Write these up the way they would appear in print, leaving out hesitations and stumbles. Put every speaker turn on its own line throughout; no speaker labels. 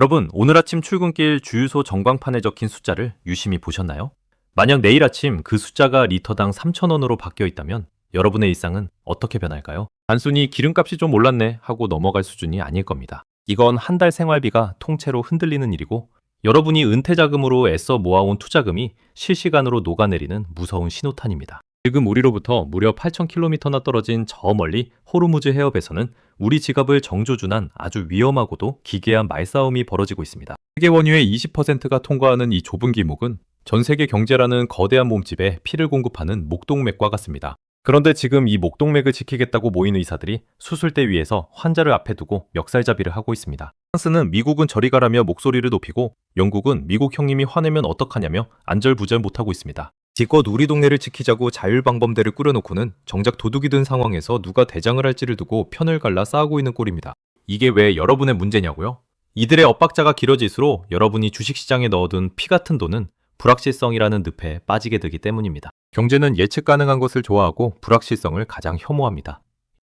여러분, 오늘 아침 출근길 주유소 전광판에 적힌 숫자를 유심히 보셨나요? 만약 내일 아침 그 숫자가 리터당 3,000원으로 바뀌어 있다면 여러분의 일상은 어떻게 변할까요? 단순히 기름값이 좀 올랐네 하고 넘어갈 수준이 아닐 겁니다. 이건 한 달 생활비가 통째로 흔들리는 일이고 여러분이 은퇴자금으로 애써 모아온 투자금이 실시간으로 녹아내리는 무서운 신호탄입니다. 지금 우리로부터 무려 8,000km나 떨어진 저 멀리 호르무즈 해협에서는 우리 지갑을 정조준한 아주 위험하고도 기괴한 말싸움이 벌어지고 있습니다. 세계 원유의 20%가 통과하는 이 좁은 길목은 전 세계 경제라는 거대한 몸집에 피를 공급하는 목동맥과 같습니다. 그런데 지금 이 목동맥을 지키겠다고 모인 의사들이 수술대 위에서 환자를 앞에 두고 멱살잡이를 하고 있습니다. 프랑스는 미국은 저리 가라며 목소리를 높이고 영국은 미국 형님이 화내면 어떡하냐며 안절부절 못하고 있습니다. 기껏 우리 동네를 지키자고 자율방범대를 꾸려놓고는 정작 도둑이 든 상황에서 누가 대장을 할지를 두고 편을 갈라 싸우고 있는 꼴입니다. 이게 왜 여러분의 문제냐고요? 이들의 엇박자가 길어질수록 여러분이 주식시장에 넣어둔 피 같은 돈은 불확실성이라는 늪에 빠지게 되기 때문입니다. 경제는 예측 가능한 것을 좋아하고 불확실성을 가장 혐오합니다.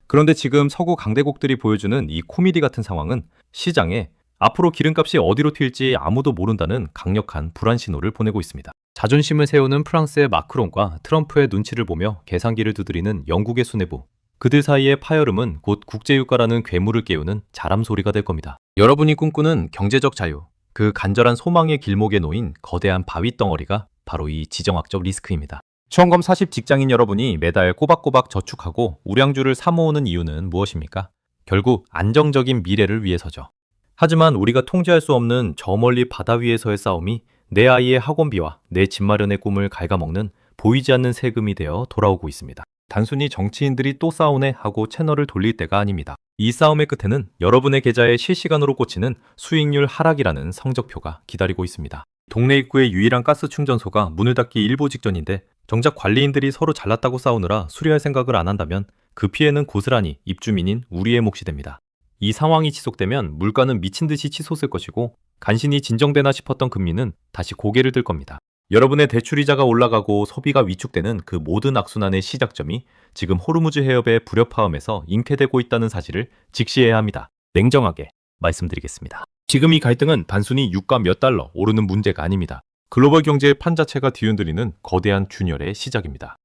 그런데 지금 서구 강대국들이 보여주는 이 코미디 같은 상황은 시장에 앞으로 기름값이 어디로 튈지 아무도 모른다는 강력한 불안 신호를 보내고 있습니다. 자존심을 세우는 프랑스의 마크롱과 트럼프의 눈치를 보며 계산기를 두드리는 영국의 수뇌부. 그들 사이의 파열음은 곧 국제유가라는 괴물을 깨우는 자람 소리가 될 겁니다. 여러분이 꿈꾸는 경제적 자유, 그 간절한 소망의 길목에 놓인 거대한 바위 덩어리가 바로 이 지정학적 리스크입니다. 시험검 40 직장인 여러분이 매달 꼬박꼬박 저축하고 우량주를 사모으는 이유는 무엇입니까? 결국 안정적인 미래를 위해서죠. 하지만 우리가 통제할 수 없는 저 멀리 바다 위에서의 싸움이 내 아이의 학원비와 내 집 마련의 꿈을 갉아먹는 보이지 않는 세금이 되어 돌아오고 있습니다. 단순히 정치인들이 또 싸우네 하고 채널을 돌릴 때가 아닙니다. 이 싸움의 끝에는 여러분의 계좌에 실시간으로 꽂히는 수익률 하락이라는 성적표가 기다리고 있습니다. 동네 입구의 유일한 가스 충전소가 문을 닫기 일보 직전인데 정작 관리인들이 서로 잘났다고 싸우느라 수리할 생각을 안 한다면 그 피해는 고스란히 입주민인 우리의 몫이 됩니다. 이 상황이 지속되면 물가는 미친 듯이 치솟을 것이고 간신히 진정되나 싶었던 금리는 다시 고개를 들 겁니다. 여러분의 대출이자가 올라가고 소비가 위축되는 그 모든 악순환의 시작점이 지금 호르무즈 해협의 불협화음에서 잉태되고 있다는 사실을 직시해야 합니다. 냉정하게 말씀드리겠습니다. 지금 이 갈등은 단순히 유가 몇 달러 오르는 문제가 아닙니다. 글로벌 경제의 판 자체가 뒤흔들리는 거대한 균열의 시작입니다.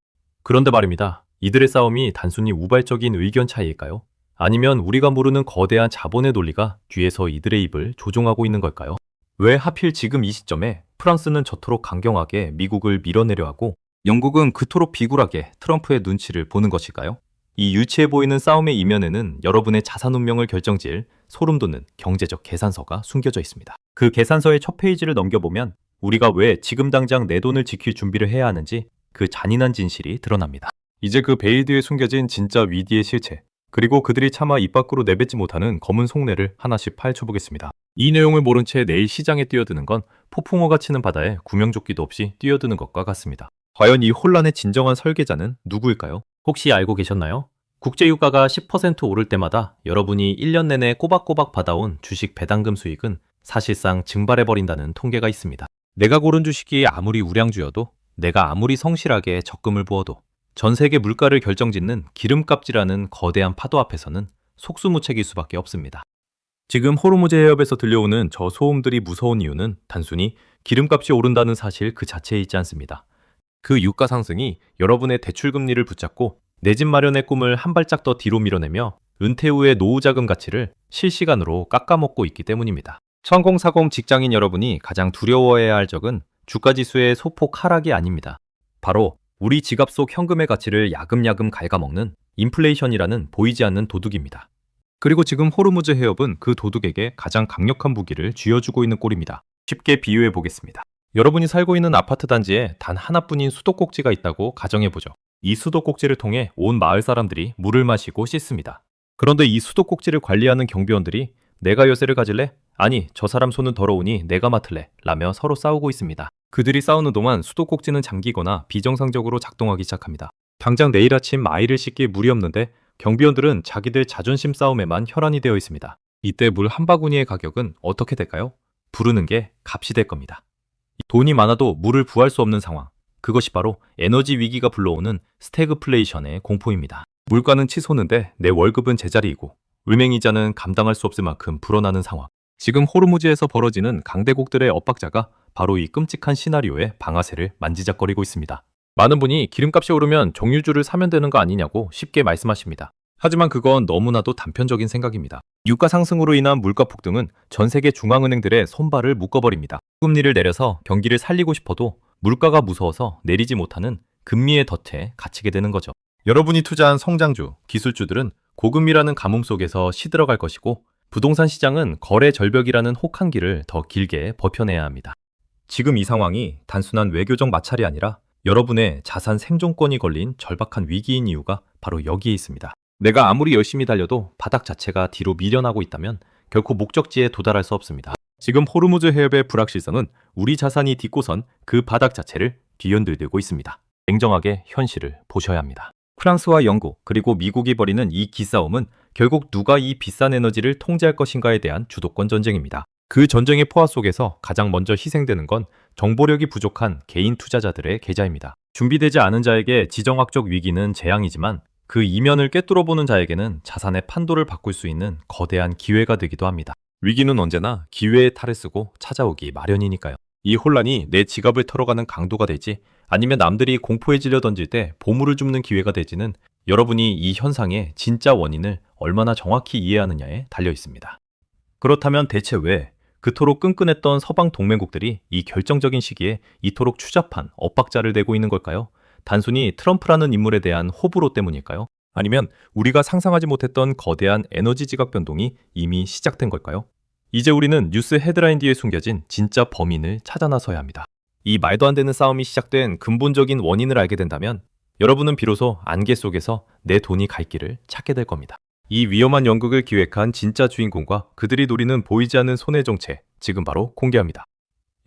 그런데 말입니다. 이들의 싸움이 단순히 우발적인 의견 차이일까요? 아니면 우리가 모르는 거대한 자본의 논리가 뒤에서 이들의 입을 조종하고 있는 걸까요? 왜 하필 지금 이 시점에 프랑스는 저토록 강경하게 미국을 밀어내려 하고 영국은 그토록 비굴하게 트럼프의 눈치를 보는 것일까요? 이 유치해 보이는 싸움의 이면에는 여러분의 자산 운명을 결정지을 소름 돋는 경제적 계산서가 숨겨져 있습니다. 그 계산서의 첫 페이지를 넘겨보면 우리가 왜 지금 당장 내 돈을 지킬 준비를 해야 하는지 그 잔인한 진실이 드러납니다. 이제 그 베일 뒤에 숨겨진 진짜 위기의 실체, 그리고 그들이 차마 입 밖으로 내뱉지 못하는 검은 속내를 하나씩 파헤쳐보겠습니다. 이 내용을 모른 채 내일 시장에 뛰어드는 건 폭풍우가 치는 바다에 구명조끼도 없이 뛰어드는 것과 같습니다. 과연 이 혼란의 진정한 설계자는 누구일까요? 혹시 알고 계셨나요? 국제유가가 10% 오를 때마다 여러분이 1년 내내 꼬박꼬박 받아온 주식 배당금 수익은 사실상 증발해버린다는 통계가 있습니다. 내가 고른 주식이 아무리 우량주여도, 내가 아무리 성실하게 적금을 부어도 전 세계 물가를 결정짓는 기름값이라는 거대한 파도 앞에서는 속수무책일 수밖에 없습니다. 지금 호르무즈 해협에서 들려오는 저 소음들이 무서운 이유는 단순히 기름값이 오른다는 사실 그 자체에 있지 않습니다. 그 유가 상승이 여러분의 대출금리를 붙잡고 내 집 마련의 꿈을 한 발짝 더 뒤로 밀어내며 은퇴 후의 노후자금 가치를 실시간으로 깎아먹고 있기 때문입니다. 1040 직장인 여러분이 가장 두려워해야 할 적은 주가지수의 소폭 하락이 아닙니다. 바로 우리 지갑 속 현금의 가치를 야금야금 갉아먹는 인플레이션이라는 보이지 않는 도둑입니다. 그리고 지금 호르무즈 해협은 그 도둑에게 가장 강력한 무기를 쥐어주고 있는 꼴입니다. 쉽게 비유해 보겠습니다. 여러분이 살고 있는 아파트 단지에 단 하나뿐인 수도꼭지가 있다고 가정해보죠. 이 수도꼭지를 통해 온 마을 사람들이 물을 마시고 씻습니다. 그런데 이 수도꼭지를 관리하는 경비원들이 내가 열쇠를 가질래? 아니, 저 사람 손은 더러우니 내가 맡을래? 라며 서로 싸우고 있습니다. 그들이 싸우는 동안 수도꼭지는 잠기거나 비정상적으로 작동하기 시작합니다. 당장 내일 아침 아이를 씻길 물이 없는데 경비원들은 자기들 자존심 싸움에만 혈안이 되어 있습니다. 이때 물 한 바구니의 가격은 어떻게 될까요? 부르는 게 값이 될 겁니다. 돈이 많아도 물을 부할 수 없는 상황. 그것이 바로 에너지 위기가 불러오는 스태그플레이션의 공포입니다. 물가는 치솟는데 내 월급은 제자리이고 은행이자는 감당할 수 없을 만큼 불어나는 상황. 지금 호르무즈에서 벌어지는 강대국들의 엇박자가 바로 이 끔찍한 시나리오의 방아쇠를 만지작거리고 있습니다. 많은 분이 기름값이 오르면 정유주를 사면 되는 거 아니냐고 쉽게 말씀하십니다. 하지만 그건 너무나도 단편적인 생각입니다. 유가 상승으로 인한 물가 폭등은 전 세계 중앙은행들의 손발을 묶어버립니다. 금리를 내려서 경기를 살리고 싶어도 물가가 무서워서 내리지 못하는 금리의 덫에 갇히게 되는 거죠. 여러분이 투자한 성장주, 기술주들은 고금리라는 가뭄 속에서 시들어갈 것이고 부동산 시장은 거래 절벽이라는 혹한기를 더 길게 버텨내야 합니다. 지금 이 상황이 단순한 외교적 마찰이 아니라 여러분의 자산 생존권이 걸린 절박한 위기인 이유가 바로 여기에 있습니다. 내가 아무리 열심히 달려도 바닥 자체가 뒤로 밀려나고 있다면 결코 목적지에 도달할 수 없습니다. 지금 호르무즈 해협의 불확실성은 우리 자산이 딛고선 그 바닥 자체를 뒤흔들고 있습니다. 냉정하게 현실을 보셔야 합니다. 프랑스와 영국 그리고 미국이 벌이는 이 기싸움은 결국 누가 이 비싼 에너지를 통제할 것인가에 대한 주도권 전쟁입니다. 그 전쟁의 포화 속에서 가장 먼저 희생되는 건 정보력이 부족한 개인 투자자들의 계좌입니다. 준비되지 않은 자에게 지정학적 위기는 재앙이지만 그 이면을 꿰뚫어보는 자에게는 자산의 판도를 바꿀 수 있는 거대한 기회가 되기도 합니다. 위기는 언제나 기회의 탈을 쓰고 찾아오기 마련이니까요. 이 혼란이 내 지갑을 털어가는 강도가 될지 아니면 남들이 공포에 질려 던질 때 보물을 줍는 기회가 될지는 여러분이 이 현상의 진짜 원인을 얼마나 정확히 이해하느냐에 달려 있습니다. 그렇다면 대체 왜 그토록 끈끈했던 서방 동맹국들이 이 결정적인 시기에 이토록 추잡한 엇박자를 내고 있는 걸까요? 단순히 트럼프라는 인물에 대한 호불호 때문일까요? 아니면 우리가 상상하지 못했던 거대한 에너지 지각 변동이 이미 시작된 걸까요? 이제 우리는 뉴스 헤드라인 뒤에 숨겨진 진짜 범인을 찾아 나서야 합니다. 이 말도 안 되는 싸움이 시작된 근본적인 원인을 알게 된다면 여러분은 비로소 안개 속에서 내 돈이 갈 길을 찾게 될 겁니다. 이 위험한 연극을 기획한 진짜 주인공과 그들이 노리는 보이지 않는 손해 정체, 지금 바로 공개합니다.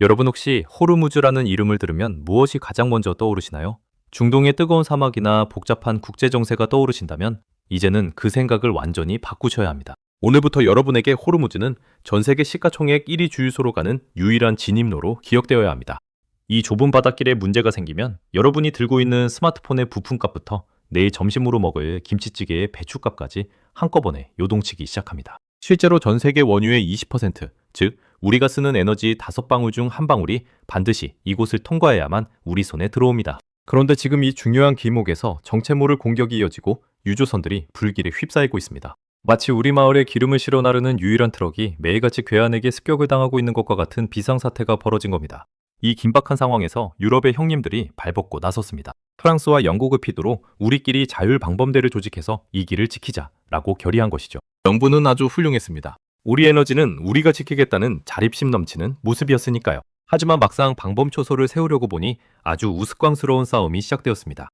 여러분 혹시 호르무즈라는 이름을 들으면 무엇이 가장 먼저 떠오르시나요? 중동의 뜨거운 사막이나 복잡한 국제 정세가 떠오르신다면 이제는 그 생각을 완전히 바꾸셔야 합니다. 오늘부터 여러분에게 호르무즈는 전 세계 시가총액 1위 주유소로 가는 유일한 진입로로 기억되어야 합니다. 이 좁은 바닷길에 문제가 생기면 여러분이 들고 있는 스마트폰의 부품값부터 내일 점심으로 먹을 김치찌개의 배추값까지 한꺼번에 요동치기 시작합니다. 실제로 전 세계 원유의 20%, 즉 우리가 쓰는 에너지 5방울 중 1방울이 반드시 이곳을 통과해야만 우리 손에 들어옵니다. 그런데 지금 이 중요한 길목에서 정체모를 공격이 이어지고 유조선들이 불길에 휩싸이고 있습니다. 마치 우리 마을에 기름을 실어 나르는 유일한 트럭이 매일같이 괴한에게 습격을 당하고 있는 것과 같은 비상사태가 벌어진 겁니다. 이 긴박한 상황에서 유럽의 형님들이 발벗고 나섰습니다. 프랑스와 영국을 필두로 우리끼리 자율방범대를 조직해서 이 길을 지키자라고 결의한 것이죠. 명분은 아주 훌륭했습니다. 우리 에너지는 우리가 지키겠다는 자립심 넘치는 모습이었으니까요. 하지만 막상 방범초소를 세우려고 보니 아주 우스꽝스러운 싸움이 시작되었습니다.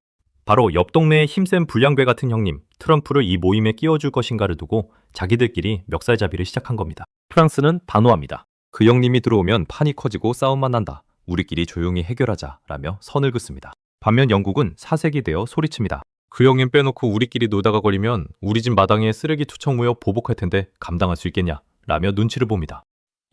바로 옆 동네의 힘센 불량배 같은 형님, 트럼프를 이 모임에 끼워줄 것인가를 두고 자기들끼리 멱살잡이를 시작한 겁니다. 프랑스는 단호합니다. 그 형님이 들어오면 판이 커지고 싸움만 난다. 우리끼리 조용히 해결하자 라며 선을 긋습니다. 반면 영국은 사색이 되어 소리칩니다. 그 형님 빼놓고 우리끼리 놀다가 걸리면 우리 집 마당에 쓰레기 투척 모여 보복할 텐데 감당할 수 있겠냐 라며 눈치를 봅니다.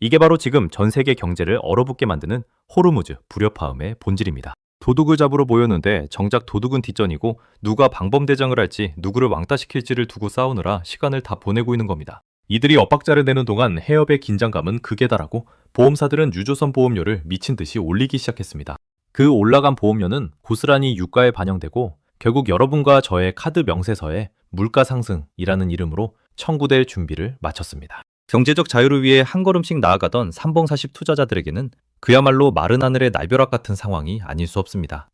이게 바로 지금 전 세계 경제를 얼어붙게 만드는 호르무즈 불협화음의 본질입니다. 도둑을 잡으러 모였는데 정작 도둑은 뒷전이고 누가 방범대장을 할지 누구를 왕따시킬지를 두고 싸우느라 시간을 다 보내고 있는 겁니다. 이들이 엇박자를 내는 동안 해협의 긴장감은 극에 달하고 보험사들은 유조선 보험료를 미친 듯이 올리기 시작했습니다. 그 올라간 보험료는 고스란히 유가에 반영되고 결국 여러분과 저의 카드 명세서에 물가 상승이라는 이름으로 청구될 준비를 마쳤습니다. 경제적 자유를 위해 한 걸음씩 나아가던 삼봉사십 투자자들에게는 그야말로 마른 하늘의 날벼락 같은 상황이 아닐 수 없습니다.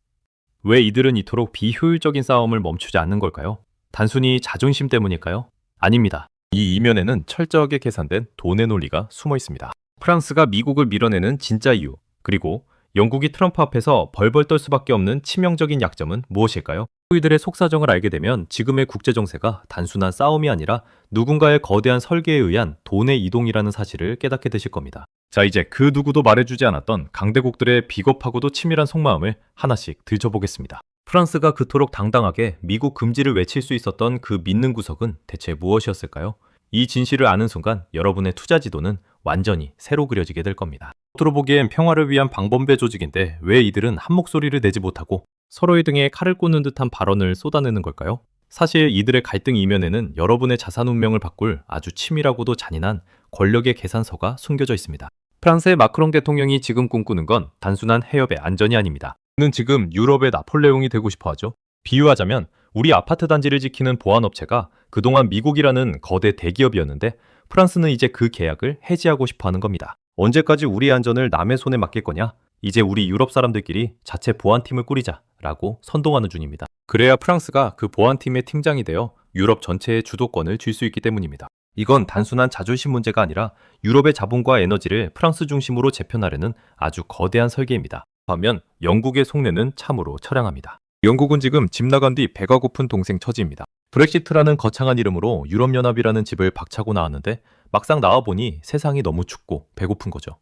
왜 이들은 이토록 비효율적인 싸움을 멈추지 않는 걸까요? 단순히 자존심 때문일까요? 아닙니다. 이 이면에는 철저하게 계산된 돈의 논리가 숨어 있습니다. 프랑스가 미국을 밀어내는 진짜 이유, 그리고 영국이 트럼프 앞에서 벌벌 떨 수밖에 없는 치명적인 약점은 무엇일까요? 이들의 속사정을 알게 되면 지금의 국제정세가 단순한 싸움이 아니라 누군가의 거대한 설계에 의한 돈의 이동이라는 사실을 깨닫게 되실 겁니다. 자, 이제 그 누구도 말해주지 않았던 강대국들의 비겁하고도 치밀한 속마음을 하나씩 들춰보겠습니다. 프랑스가 그토록 당당하게 미국 금지를 외칠 수 있었던 그 믿는 구석은 대체 무엇이었을까요? 이 진실을 아는 순간 여러분의 투자 지도는 완전히 새로 그려지게 될 겁니다. 겉으로 보기엔 평화를 위한 방범배 조직인데 왜 이들은 한 목소리를 내지 못하고 서로의 등에 칼을 꽂는 듯한 발언을 쏟아내는 걸까요? 사실 이들의 갈등 이면에는 여러분의 자산 운명을 바꿀 아주 치밀하고도 잔인한 권력의 계산서가 숨겨져 있습니다. 프랑스의 마크롱 대통령이 지금 꿈꾸는 건 단순한 해협의 안전이 아닙니다. 그는 지금 유럽의 나폴레옹이 되고 싶어 하죠. 비유하자면 우리 아파트 단지를 지키는 보안업체가 그동안 미국이라는 거대 대기업이었는데 프랑스는 이제 그 계약을 해지하고 싶어 하는 겁니다. 언제까지 우리 안전을 남의 손에 맡길 거냐? 이제 우리 유럽 사람들끼리 자체 보안팀을 꾸리자라고 선동하는 중입니다. 그래야 프랑스가 그 보안팀의 팀장이 되어 유럽 전체의 주도권을 쥘 수 있기 때문입니다. 이건 단순한 자존심 문제가 아니라 유럽의 자본과 에너지를 프랑스 중심으로 재편하려는 아주 거대한 설계입니다. 반면 영국의 속내는 참으로 처량합니다. 영국은 지금 집 나간 뒤 배가 고픈 동생 처지입니다. 브렉시트라는 거창한 이름으로 유럽연합이라는 집을 박차고 나왔는데 막상 나와보니 세상이 너무 춥고 배고픈 거죠.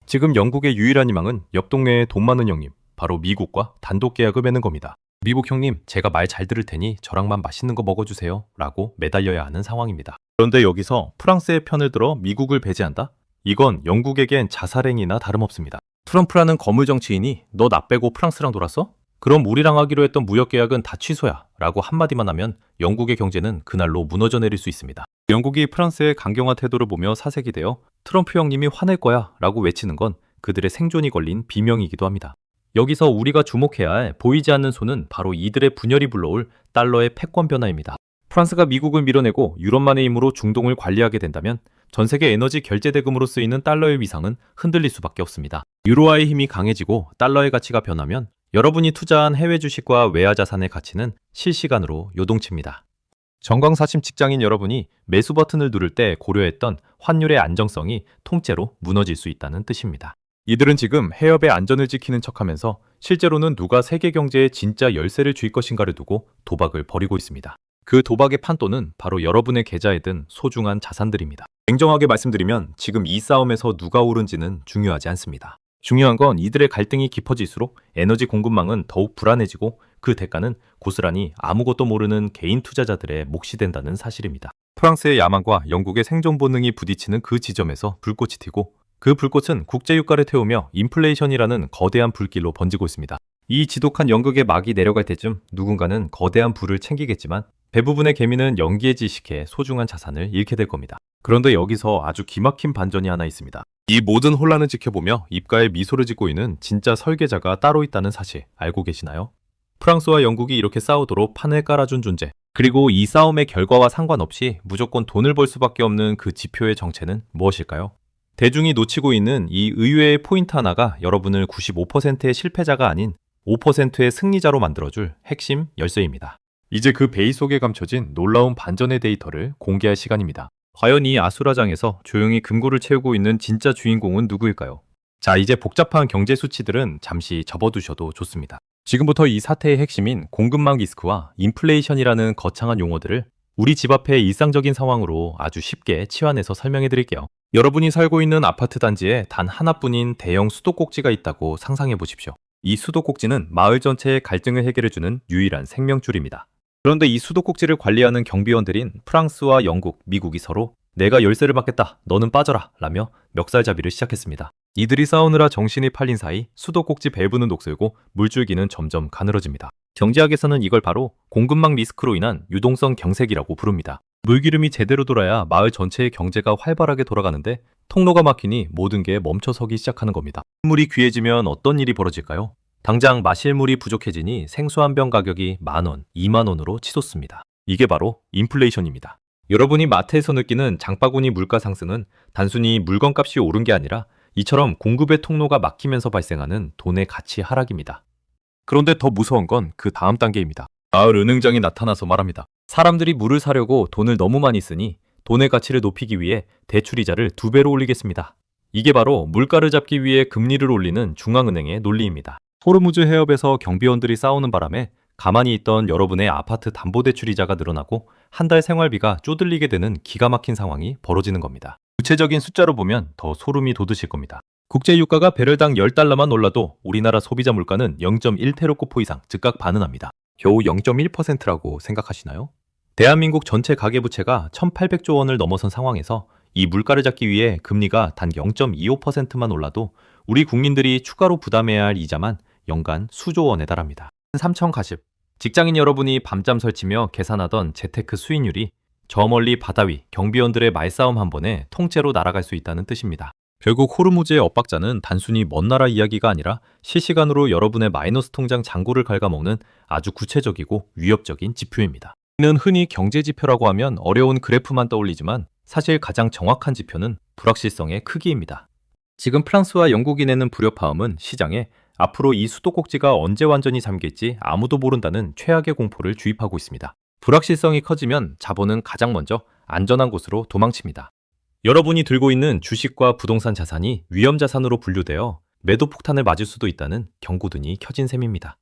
지금 영국의 유일한 희망은 옆 동네의 돈 많은 형님, 바로 미국과 단독 계약을 맺는 겁니다. 미국 형님, 제가 말 잘 들을 테니 저랑만 맛있는 거 먹어주세요 라고 매달려야 하는 상황입니다. 그런데 여기서 프랑스의 편을 들어 미국을 배제한다? 이건 영국에겐 자살행위나 다름없습니다. 트럼프라는 거물 정치인이 너 나 빼고 프랑스랑 놀았어? 그럼 우리랑 하기로 했던 무역계약은 다 취소야 라고 한마디만 하면 영국의 경제는 그날로 무너져 내릴 수 있습니다. 영국이 프랑스의 강경한 태도를 보며 사색이 되어 트럼프 형님이 화낼 거야 라고 외치는 건 그들의 생존이 걸린 비명이기도 합니다. 여기서 우리가 주목해야 할 보이지 않는 손은 바로 이들의 분열이 불러올 달러의 패권 변화입니다. 프랑스가 미국을 밀어내고 유럽만의 힘으로 중동을 관리하게 된다면 전 세계 에너지 결제 대금으로 쓰이는 달러의 위상은 흔들릴 수밖에 없습니다. 유로화의 힘이 강해지고 달러의 가치가 변하면 여러분이 투자한 해외 주식과 외화 자산의 가치는 실시간으로 요동칩니다. 정광사심 직장인 여러분이 매수 버튼을 누를 때 고려했던 환율의 안정성이 통째로 무너질 수 있다는 뜻입니다. 이들은 지금 해협의 안전을 지키는 척하면서 실제로는 누가 세계 경제에 진짜 열쇠를 쥘 것인가를 두고 도박을 벌이고 있습니다. 그 도박의 판도는 바로 여러분의 계좌에 든 소중한 자산들입니다. 냉정하게 말씀드리면 지금 이 싸움에서 누가 옳은지는 중요하지 않습니다. 중요한 건 이들의 갈등이 깊어질수록 에너지 공급망은 더욱 불안해지고 그 대가는 고스란히 아무것도 모르는 개인 투자자들의 몫이 된다는 사실입니다. 프랑스의 야망과 영국의 생존 본능이 부딪히는 그 지점에서 불꽃이 튀고 그 불꽃은 국제유가를 태우며 인플레이션이라는 거대한 불길로 번지고 있습니다. 이 지독한 연극의 막이 내려갈 때쯤 누군가는 거대한 불을 챙기겠지만 대부분의 개미는 연기에 질식해 소중한 자산을 잃게 될 겁니다. 그런데 여기서 아주 기막힌 반전이 하나 있습니다. 이 모든 혼란을 지켜보며 입가에 미소를 짓고 있는 진짜 설계자가 따로 있다는 사실 알고 계시나요? 프랑스와 영국이 이렇게 싸우도록 판을 깔아준 존재, 그리고 이 싸움의 결과와 상관없이 무조건 돈을 벌 수밖에 없는 그 지표의 정체는 무엇일까요? 대중이 놓치고 있는 이 의외의 포인트 하나가 여러분을 95%의 실패자가 아닌 5%의 승리자로 만들어줄 핵심 열쇠입니다. 이제 그 베이 속에 감춰진 놀라운 반전의 데이터를 공개할 시간입니다. 과연 이 아수라장에서 조용히 금고를 채우고 있는 진짜 주인공은 누구일까요? 자, 이제 복잡한 경제 수치들은 잠시 접어두셔도 좋습니다. 지금부터 이 사태의 핵심인 공급망 리스크와 인플레이션이라는 거창한 용어들을 우리 집 앞의 일상적인 상황으로 아주 쉽게 치환해서 설명해 드릴게요. 여러분이 살고 있는 아파트 단지에 단 하나뿐인 대형 수도꼭지가 있다고 상상해 보십시오. 이 수도꼭지는 마을 전체의 갈등을 해결해주는 유일한 생명줄입니다. 그런데 이 수도꼭지를 관리하는 경비원들인 프랑스와 영국, 미국이 서로 내가 열쇠를 맡겠다, 너는 빠져라 라며 멱살잡이를 시작했습니다. 이들이 싸우느라 정신이 팔린 사이 수도꼭지 밸브는 녹슬고 물줄기는 점점 가늘어집니다. 경제학에서는 이걸 바로 공급망 리스크로 인한 유동성 경색이라고 부릅니다. 물기름이 제대로 돌아야 마을 전체의 경제가 활발하게 돌아가는데 통로가 막히니 모든 게 멈춰서기 시작하는 겁니다. 물이 귀해지면 어떤 일이 벌어질까요? 당장 마실 물이 부족해지니 생수 한 병 가격이 10,000원, 20,000원으로 치솟습니다. 이게 바로 인플레이션입니다. 여러분이 마트에서 느끼는 장바구니 물가 상승은 단순히 물건값이 오른 게 아니라 이처럼 공급의 통로가 막히면서 발생하는 돈의 가치 하락입니다. 그런데 더 무서운 건 그 다음 단계입니다. 마을 은행장이 나타나서 말합니다. 사람들이 물을 사려고 돈을 너무 많이 쓰니 돈의 가치를 높이기 위해 대출이자를 2배로 올리겠습니다. 이게 바로 물가를 잡기 위해 금리를 올리는 중앙은행의 논리입니다. 호르무즈 해협에서 경비원들이 싸우는 바람에 가만히 있던 여러분의 아파트 담보대출이자가 늘어나고 한 달 생활비가 쪼들리게 되는 기가 막힌 상황이 벌어지는 겁니다. 구체적인 숫자로 보면 더 소름이 돋으실 겁니다. 국제유가가 배럴당 10달러만 올라도 우리나라 소비자 물가는 0.1테라코포 이상 즉각 반응합니다. 겨우 0.1%라고 생각하시나요? 대한민국 전체 가계부채가 1,800조 원을 넘어선 상황에서 이 물가를 잡기 위해 금리가 단 0.25%만 올라도 우리 국민들이 추가로 부담해야 할 이자만 연간 수조 원에 달합니다. 3,000가십. 직장인 여러분이 밤잠 설치며 계산하던 재테크 수익률이 저 멀리 바다 위 경비원들의 말싸움 한 번에 통째로 날아갈 수 있다는 뜻입니다. 결국 호르무즈의 엇박자는 단순히 먼 나라 이야기가 아니라 실시간으로 여러분의 마이너스 통장 잔고를 갉아먹는 아주 구체적이고 위협적인 지표입니다. 이는 흔히 경제 지표라고 하면 어려운 그래프만 떠올리지만 사실 가장 정확한 지표는 불확실성의 크기입니다. 지금 프랑스와 영국이 내는 불협화음은 시장에 앞으로 이 수도꼭지가 언제 완전히 잠길지 아무도 모른다는 최악의 공포를 주입하고 있습니다. 불확실성이 커지면 자본은 가장 먼저 안전한 곳으로 도망칩니다. 여러분이 들고 있는 주식과 부동산 자산이 위험자산으로 분류되어 매도 폭탄을 맞을 수도 있다는 경고등이 켜진 셈입니다.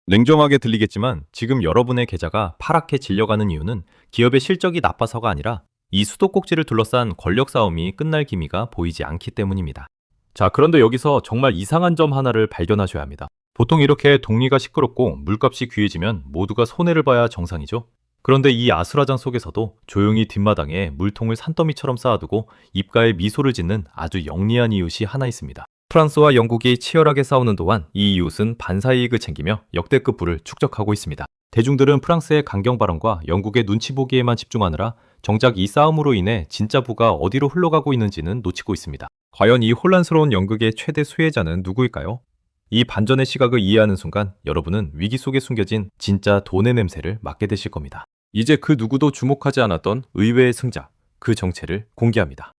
냉정하게 들리겠지만 지금 여러분의 계좌가 파랗게 질려가는 이유는 기업의 실적이 나빠서가 아니라 이 수도꼭지를 둘러싼 권력 싸움이 끝날 기미가 보이지 않기 때문입니다. 자, 그런데 여기서 정말 이상한 점 하나를 발견하셔야 합니다. 보통 이렇게 동리가 시끄럽고 물값이 귀해지면 모두가 손해를 봐야 정상이죠. 그런데 이 아수라장 속에서도 조용히 뒷마당에 물통을 산더미처럼 쌓아두고 입가에 미소를 짓는 아주 영리한 이웃이 하나 있습니다. 프랑스와 영국이 치열하게 싸우는 동안 이 이웃은 반사이익을 챙기며 역대급 부를 축적하고 있습니다. 대중들은 프랑스의 강경 발언과 영국의 눈치 보기에만 집중하느라 정작 이 싸움으로 인해 진짜 부가 어디로 흘러가고 있는지는 놓치고 있습니다. 과연 이 혼란스러운 연극의 최대 수혜자는 누구일까요? 이 반전의 시각을 이해하는 순간 여러분은 위기 속에 숨겨진 진짜 돈의 냄새를 맡게 되실 겁니다. 이제 그 누구도 주목하지 않았던 의외의 승자, 그 정체를 공개합니다.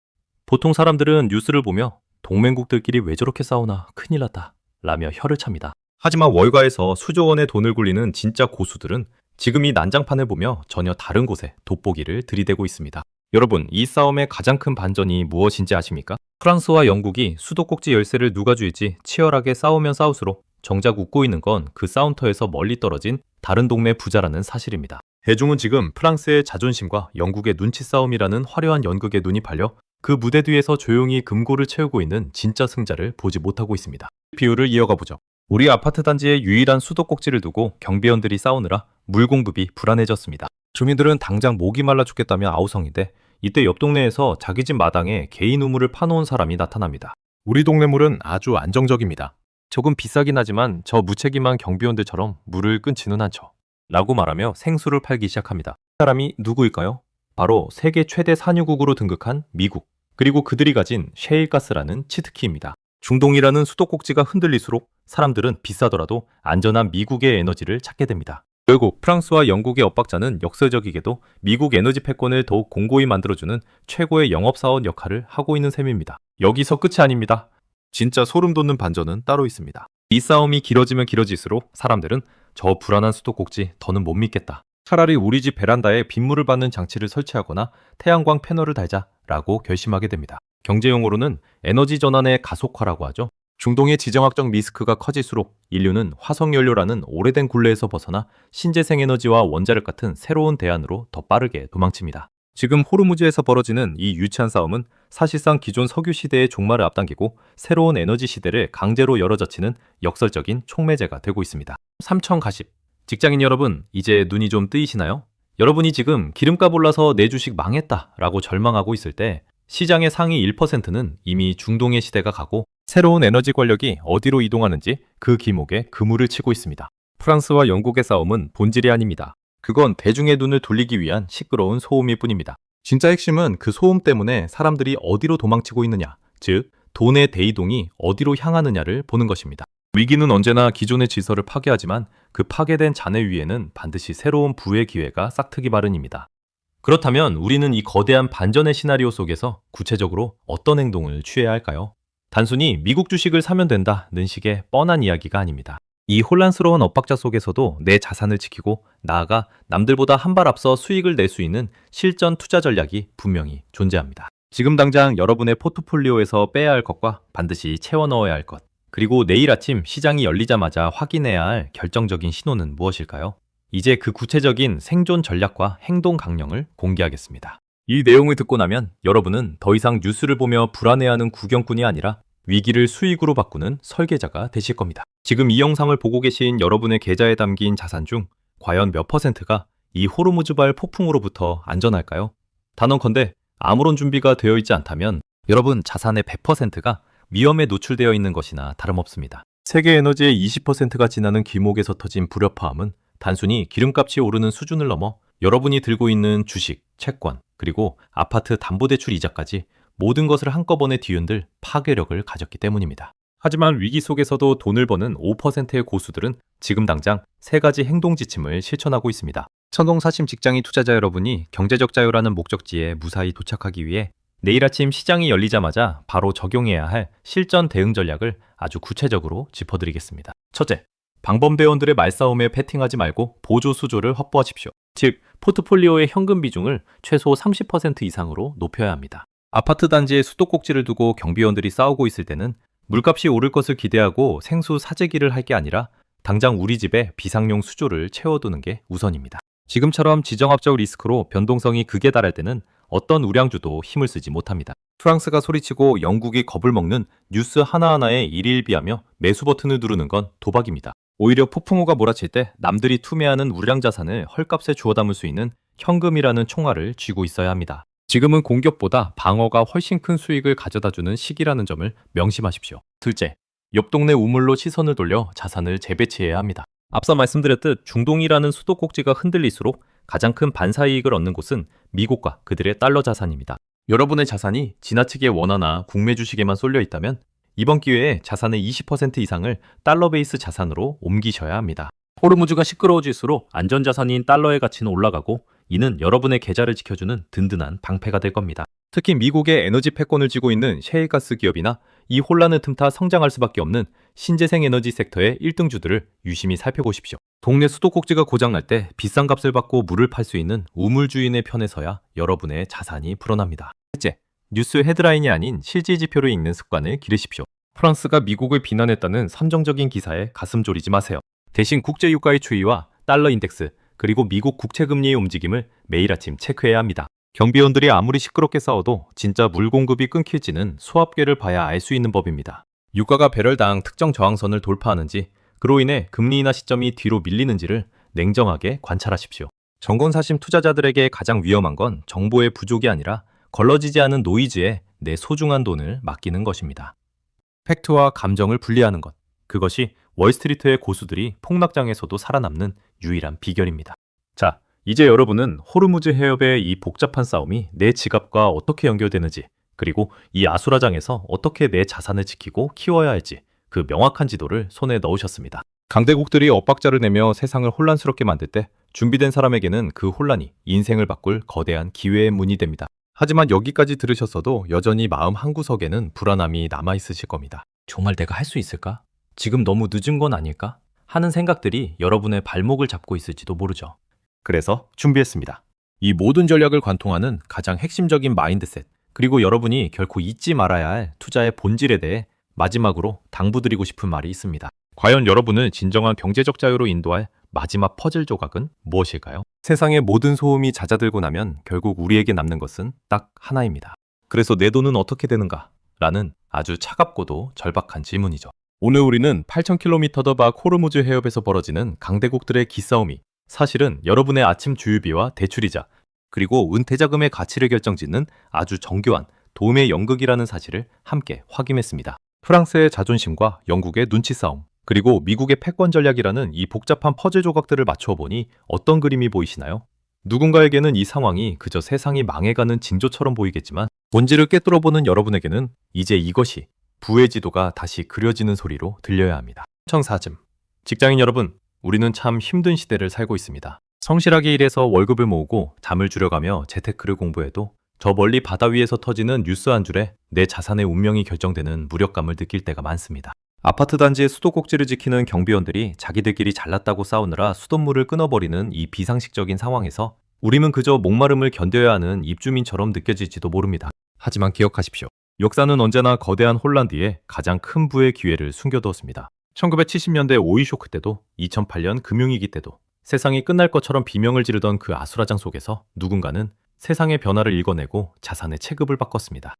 보통 사람들은 뉴스를 보며 동맹국들끼리 왜 저렇게 싸우나 큰일 났다 라며 혀를 찹니다. 하지만 월가에서 수조 원의 돈을 굴리는 진짜 고수들은 지금 이 난장판을 보며 전혀 다른 곳에 돋보기를 들이대고 있습니다. 여러분, 이 싸움의 가장 큰 반전이 무엇인지 아십니까? 프랑스와 영국이 수도꼭지 열쇠를 누가 쥐지 치열하게 싸우면 싸울수록 정작 웃고 있는 건 그 싸움터에서 멀리 떨어진 다른 동네 부자라는 사실입니다. 대중은 지금 프랑스의 자존심과 영국의 눈치 싸움이라는 화려한 연극에 눈이 팔려 그 무대 뒤에서 조용히 금고를 채우고 있는 진짜 승자를 보지 못하고 있습니다. 비유를 이어가 보죠. 우리 아파트 단지의 유일한 수도꼭지를 두고 경비원들이 싸우느라 물공급이 불안해졌습니다. 주민들은 당장 목이 말라 죽겠다며 아우성인데 이때 옆 동네에서 자기 집 마당에 개인 우물을 파놓은 사람이 나타납니다. 우리 동네 물은 아주 안정적입니다. 조금 비싸긴 하지만 저 무책임한 경비원들처럼 물을 끊지는 않죠. 라고 말하며 생수를 팔기 시작합니다. 사람이 누구일까요? 바로 세계 최대 산유국으로 등극한 미국, 그리고 그들이 가진 셰일가스라는 치트키입니다. 중동이라는 수도꼭지가 흔들릴수록 사람들은 비싸더라도 안전한 미국의 에너지를 찾게 됩니다. 결국 프랑스와 영국의 엇박자는 역설적이게도 미국 에너지 패권을 더욱 공고히 만들어주는 최고의 영업사원 역할을 하고 있는 셈입니다. 여기서 끝이 아닙니다. 진짜 소름 돋는 반전은 따로 있습니다. 이 싸움이 길어지면 길어질수록 사람들은 저 불안한 수도꼭지 더는 못 믿겠다. 차라리 우리 집 베란다에 빗물을 받는 장치를 설치하거나 태양광 패널을 달자라고 결심하게 됩니다. 경제용어로는 에너지 전환의 가속화라고 하죠. 중동의 지정학적 리스크가 커질수록 인류는 화석연료라는 오래된 굴레에서 벗어나 신재생 에너지와 원자력 같은 새로운 대안으로 더 빠르게 도망칩니다. 지금 호르무즈에서 벌어지는 이 유치한 싸움은 사실상 기존 석유 시대의 종말을 앞당기고 새로운 에너지 시대를 강제로 열어젖히는 역설적인 촉매제가 되고 있습니다. 삼천가십. 직장인 여러분, 이제 눈이 좀 뜨이시나요? 여러분이 지금 기름값 올라서 내 주식 망했다 라고 절망하고 있을 때 시장의 상위 1%는 이미 중동의 시대가 가고 새로운 에너지 권력이 어디로 이동하는지 그 기목에 그물을 치고 있습니다. 프랑스와 영국의 싸움은 본질이 아닙니다. 그건 대중의 눈을 돌리기 위한 시끄러운 소음일 뿐입니다. 진짜 핵심은 그 소음 때문에 사람들이 어디로 도망치고 있느냐, 즉 돈의 대이동이 어디로 향하느냐를 보는 것입니다. 위기는 언제나 기존의 질서를 파괴하지만 그 파괴된 잔해 위에는 반드시 새로운 부의 기회가 싹트기 마련입니다. 그렇다면 우리는 이 거대한 반전의 시나리오 속에서 구체적으로 어떤 행동을 취해야 할까요? 단순히 미국 주식을 사면 된다는 식의 뻔한 이야기가 아닙니다. 이 혼란스러운 엇박자 속에서도 내 자산을 지키고 나아가 남들보다 한 발 앞서 수익을 낼 수 있는 실전 투자 전략이 분명히 존재합니다. 지금 당장 여러분의 포트폴리오에서 빼야 할 것과 반드시 채워 넣어야 할 것, 그리고 내일 아침 시장이 열리자마자 확인해야 할 결정적인 신호는 무엇일까요? 이제 그 구체적인 생존 전략과 행동 강령을 공개하겠습니다. 이 내용을 듣고 나면 여러분은 더 이상 뉴스를 보며 불안해하는 구경꾼이 아니라 위기를 수익으로 바꾸는 설계자가 되실 겁니다. 지금 이 영상을 보고 계신 여러분의 계좌에 담긴 자산 중 과연 몇 %가 이 호르무즈발 폭풍으로부터 안전할까요? 단언컨대 아무런 준비가 되어 있지 않다면 여러분 자산의 100%가 위험에 노출되어 있는 것이나 다름없습니다. 세계 에너지의 20%가 지나는 기목에서 터진 불협화음은 단순히 기름값이 오르는 수준을 넘어 여러분이 들고 있는 주식, 채권, 그리고 아파트 담보대출 이자까지 모든 것을 한꺼번에 뒤흔들 파괴력을 가졌기 때문입니다. 하지만 위기 속에서도 돈을 버는 5%의 고수들은 지금 당장 세 가지 행동 지침을 실천하고 있습니다. 천동사심 직장인 투자자 여러분이 경제적 자유라는 목적지에 무사히 도착하기 위해 내일 아침 시장이 열리자마자 바로 적용해야 할 실전 대응 전략을 아주 구체적으로 짚어드리겠습니다. 첫째, 방범대원들의 말싸움에 패팅하지 말고 보조 수조를 확보하십시오. 즉, 포트폴리오의 현금 비중을 최소 30% 이상으로 높여야 합니다. 아파트 단지에 수도꼭지를 두고 경비원들이 싸우고 있을 때는 물값이 오를 것을 기대하고 생수 사재기를 할 게 아니라 당장 우리 집에 비상용 수조를 채워두는 게 우선입니다. 지금처럼 지정학적 리스크로 변동성이 극에 달할 때는 어떤 우량주도 힘을 쓰지 못합니다. 프랑스가 소리치고 영국이 겁을 먹는 뉴스 하나하나에 일일비하며 매수 버튼을 누르는 건 도박입니다. 오히려 폭풍우가 몰아칠 때 남들이 투매하는 우량자산을 헐값에 주워 담을 수 있는 현금이라는 총알을 쥐고 있어야 합니다. 지금은 공격보다 방어가 훨씬 큰 수익을 가져다주는 시기라는 점을 명심하십시오. 둘째, 옆 동네 우물로 시선을 돌려 자산을 재배치해야 합니다. 앞서 말씀드렸듯 중동이라는 수도꼭지가 흔들릴수록 가장 큰 반사이익을 얻는 곳은 미국과 그들의 달러 자산입니다. 여러분의 자산이 지나치게 원화나 국내 주식에만 쏠려 있다면 이번 기회에 자산의 20% 이상을 달러 베이스 자산으로 옮기셔야 합니다. 호르무즈가 시끄러워질수록 안전자산인 달러의 가치는 올라가고 이는 여러분의 계좌를 지켜주는 든든한 방패가 될 겁니다. 특히 미국의 에너지 패권을 쥐고 있는 셰일가스 기업이나 이 혼란을 틈타 성장할 수밖에 없는 신재생 에너지 섹터의 1등주들을 유심히 살펴보십시오. 동네 수도꼭지가 고장날 때 비싼 값을 받고 물을 팔 수 있는 우물주인의 편에 서야 여러분의 자산이 불어납니다. 셋째, 뉴스 헤드라인이 아닌 실질 지표를 읽는 습관을 기르십시오. 프랑스가 미국을 비난했다는 선정적인 기사에 가슴 졸이지 마세요. 대신 국제유가의 추이와 달러 인덱스, 그리고 미국 국채금리의 움직임을 매일 아침 체크해야 합니다. 경비원들이 아무리 시끄럽게 싸워도 진짜 물 공급이 끊길지는 수압계를 봐야 알 수 있는 법입니다. 유가가 배럴당 특정 저항선을 돌파하는지, 그로 인해 금리 인하 시점이 뒤로 밀리는지를 냉정하게 관찰하십시오. 정건사심 투자자들에게 가장 위험한 건 정보의 부족이 아니라 걸러지지 않은 노이즈에 내 소중한 돈을 맡기는 것입니다. 팩트와 감정을 분리하는 것, 그것이 월스트리트의 고수들이 폭락장에서도 살아남는 유일한 비결입니다. 자, 이제 여러분은 호르무즈 해협의 이 복잡한 싸움이 내 지갑과 어떻게 연결되는지, 그리고 이 아수라장에서 어떻게 내 자산을 지키고 키워야 할지 그 명확한 지도를 손에 넣으셨습니다. 강대국들이 엇박자를 내며 세상을 혼란스럽게 만들 때 준비된 사람에게는 그 혼란이 인생을 바꿀 거대한 기회의 문이 됩니다. 하지만 여기까지 들으셨어도 여전히 마음 한구석에는 불안함이 남아있으실 겁니다. 정말 내가 할 수 있을까? 지금 너무 늦은 건 아닐까? 하는 생각들이 여러분의 발목을 잡고 있을지도 모르죠. 그래서 준비했습니다. 이 모든 전략을 관통하는 가장 핵심적인 마인드셋, 그리고 여러분이 결코 잊지 말아야 할 투자의 본질에 대해 마지막으로 당부드리고 싶은 말이 있습니다. 과연 여러분을 진정한 경제적 자유로 인도할 마지막 퍼즐 조각은 무엇일까요? 세상의 모든 소음이 잦아들고 나면 결국 우리에게 남는 것은 딱 하나입니다. 그래서 내 돈은 어떻게 되는가? 라는 아주 차갑고도 절박한 질문이죠. 오늘 우리는 8,000km 더 밖 호르무즈 해협에서 벌어지는 강대국들의 기싸움이 사실은 여러분의 아침 주유비와 대출이자, 그리고 은퇴자금의 가치를 결정짓는 아주 정교한 도움의 연극이라는 사실을 함께 확인했습니다. 프랑스의 자존심과 영국의 눈치 싸움, 그리고 미국의 패권 전략이라는 이 복잡한 퍼즐 조각들을 맞추어 보니 어떤 그림이 보이시나요? 누군가에게는 이 상황이 그저 세상이 망해가는 징조처럼 보이겠지만 본질을 꿰뚫어보는 여러분에게는 이제 이것이 부의 지도가 다시 그려지는 소리로 들려야 합니다. 청사즘. 직장인 여러분, 우리는 참 힘든 시대를 살고 있습니다. 성실하게 일해서 월급을 모으고 잠을 줄여가며 재테크를 공부해도 저 멀리 바다 위에서 터지는 뉴스 한 줄에 내 자산의 운명이 결정되는 무력감을 느낄 때가 많습니다. 아파트 단지의 수도꼭지를 지키는 경비원들이 자기들끼리 잘났다고 싸우느라 수돗물을 끊어버리는 이 비상식적인 상황에서 우리는 그저 목마름을 견뎌야 하는 입주민처럼 느껴질지도 모릅니다. 하지만 기억하십시오. 역사는 언제나 거대한 혼란 뒤에 가장 큰 부의 기회를 숨겨두었습니다. 1970년대 오일 쇼크 때도 2008년 금융위기 때도 세상이 끝날 것처럼 비명을 지르던 그 아수라장 속에서 누군가는 세상의 변화를 읽어내고 자산의 체급을 바꿨습니다.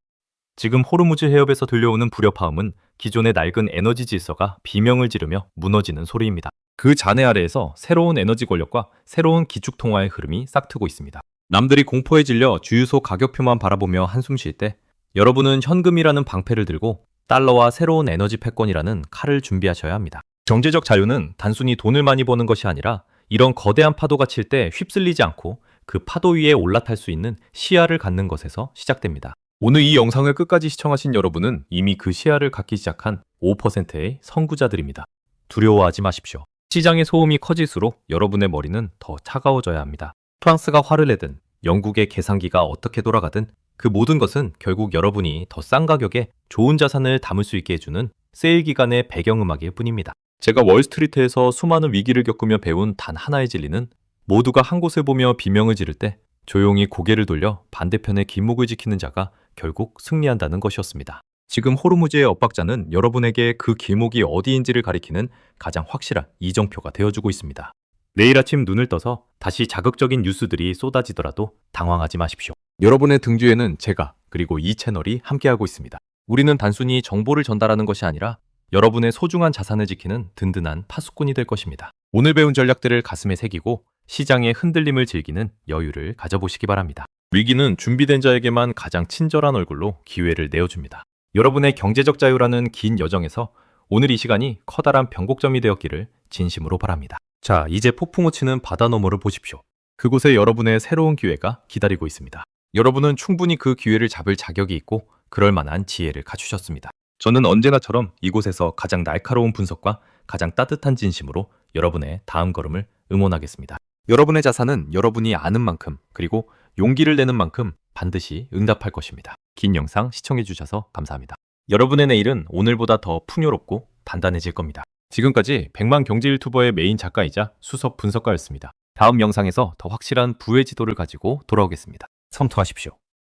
지금 호르무즈 해협에서 들려오는 불협화음은 기존의 낡은 에너지 질서가 비명을 지르며 무너지는 소리입니다. 그 잔해 아래에서 새로운 에너지 권력과 새로운 기축통화의 흐름이 싹트고 있습니다. 남들이 공포에 질려 주유소 가격표만 바라보며 한숨 쉴 때 여러분은 현금이라는 방패를 들고 달러와 새로운 에너지 패권이라는 칼을 준비하셔야 합니다. 경제적 자유는 단순히 돈을 많이 버는 것이 아니라 이런 거대한 파도가 칠 때 휩쓸리지 않고 그 파도 위에 올라탈 수 있는 시야를 갖는 것에서 시작됩니다. 오늘 이 영상을 끝까지 시청하신 여러분은 이미 그 시야를 갖기 시작한 5%의 선구자들입니다. 두려워하지 마십시오. 시장의 소음이 커질수록 여러분의 머리는 더 차가워져야 합니다. 프랑스가 화를 내든 영국의 계산기가 어떻게 돌아가든 그 모든 것은 결국 여러분이 더 싼 가격에 좋은 자산을 담을 수 있게 해주는 세일 기간의 배경음악일 뿐입니다. 제가 월스트리트에서 수많은 위기를 겪으며 배운 단 하나의 진리는 모두가 한 곳을 보며 비명을 지를 때 조용히 고개를 돌려 반대편의 길목을 지키는 자가 결국 승리한다는 것이었습니다. 지금 호르무즈의 엇박자는 여러분에게 그 길목이 어디인지를 가리키는 가장 확실한 이정표가 되어주고 있습니다. 내일 아침 눈을 떠서 다시 자극적인 뉴스들이 쏟아지더라도 당황하지 마십시오. 여러분의 등주에는 제가 그리고 이 채널이 함께하고 있습니다. 우리는 단순히 정보를 전달하는 것이 아니라 여러분의 소중한 자산을 지키는 든든한 파수꾼이 될 것입니다. 오늘 배운 전략들을 가슴에 새기고 시장의 흔들림을 즐기는 여유를 가져보시기 바랍니다. 위기는 준비된 자에게만 가장 친절한 얼굴로 기회를 내어줍니다. 여러분의 경제적 자유라는 긴 여정에서 오늘 이 시간이 커다란 변곡점이 되었기를 진심으로 바랍니다. 자, 이제 폭풍우 치는 바다 너머를 보십시오. 그곳에 여러분의 새로운 기회가 기다리고 있습니다. 여러분은 충분히 그 기회를 잡을 자격이 있고 그럴 만한 지혜를 갖추셨습니다. 저는 언제나처럼 이곳에서 가장 날카로운 분석과 가장 따뜻한 진심으로 여러분의 다음 걸음을 응원하겠습니다. 여러분의 자산은 여러분이 아는 만큼 그리고 용기를 내는 만큼 반드시 응답할 것입니다. 긴 영상 시청해주셔서 감사합니다. 여러분의 내일은 오늘보다 더 풍요롭고 단단해질 겁니다. 지금까지 100만 경제 유튜버의 메인 작가이자 수석 분석가였습니다. 다음 영상에서 더 확실한 부의 지도를 가지고 돌아오겠습니다. 성투하십시오.